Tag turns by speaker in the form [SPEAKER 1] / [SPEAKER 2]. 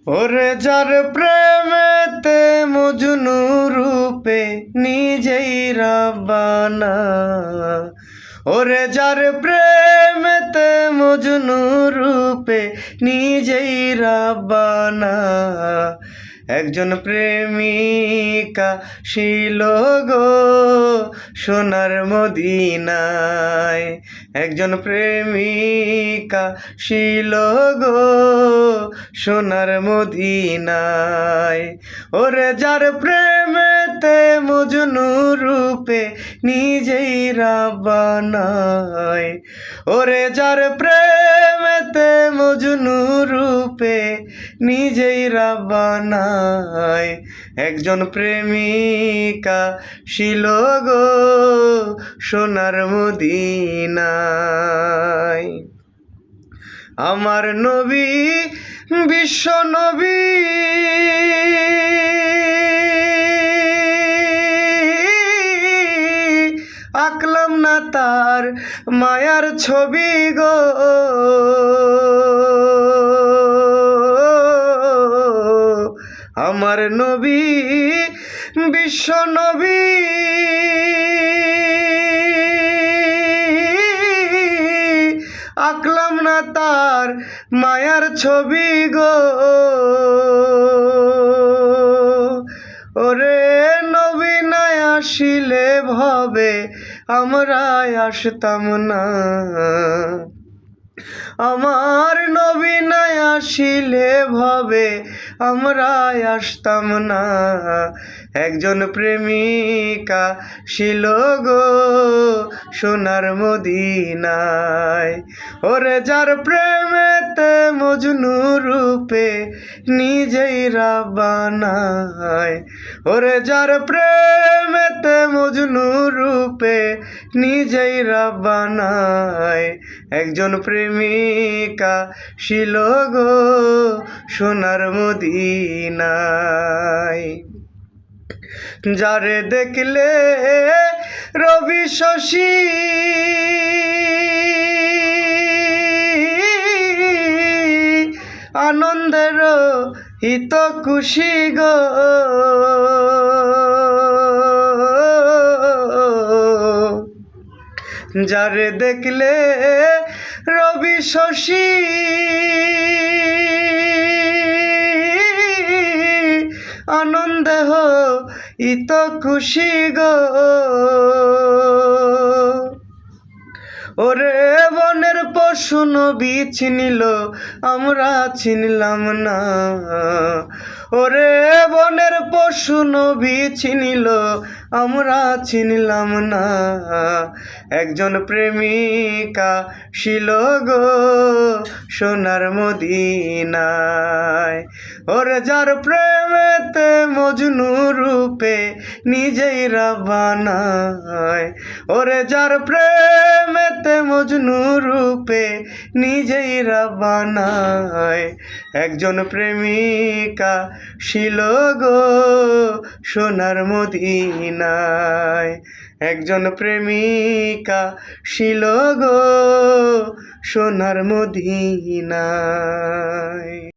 [SPEAKER 1] ওরে যার প্রেমেতে মজনু রূপে নিজেই রাব্বানা, ওরে যার প্রেমেতে মজনু রূপে নিজেই রাব্বানা, একজন প্রেমিকা ছিল গো সোনার মদিনায়, একজন প্রেমিকা ছিল গো সোনার মদিনায়। ওরে যার প্রেমেতে মজনু রূপে নিজেই রাব্বানায়, ওরে যার প্রেমেতে মজনু রূপে নিজেই রাব্বানায়, একজন প্রেমিকা ছিল গো সোনার মদিনায়। আমার নবী বিশ্ব নবী, আঁকলাম না তার মায়ার ছবি গো, আমার নবী বিশ্ব নবী, আঁকলাম না তার মায়ার ছবি গো। ওরে নবী না আসিলে ভবে আমরা আসতাম না, আমার নবী না আসিলে ভবে আমরা আসতাম না, একজন প্রেমিকা ছিল গো সোনার মদিনায়। ওরে যার প্রেমেতে মজনু রূপে নিজেই রাব্বানায়, ওরে যার প্রেমেতে মজনু রূপে নিজেই রাব্বানায়, একজন প্রেমিকা ছিল গো সোনার মদিনায়। যারে দেখলে রবি শশী আনন্দের হিত খুশি গো, যারে দেখলে রবি শশী আনন্দে ইত খুশি গো। ওরে বনের পশু নবী চিনিল আমরা চিনলাম না, ওরে বনের পশু নবী চিনিল আমরা চিনলাম না, একজন প্রেমিকা ছিল গো সোনার মদিনায়। ওরে যার প্রেমেতে মজনু রূপে নিজেই রাব্বানায়, ওরে যার প্রেমেতে মজনু রূপে নিজেই রাব্বানায়, একজন প্রেমিকা ছিল গো সোনার মদিনায়, একজন প্রেমিকা ছিল গো সোনার মদিনায়।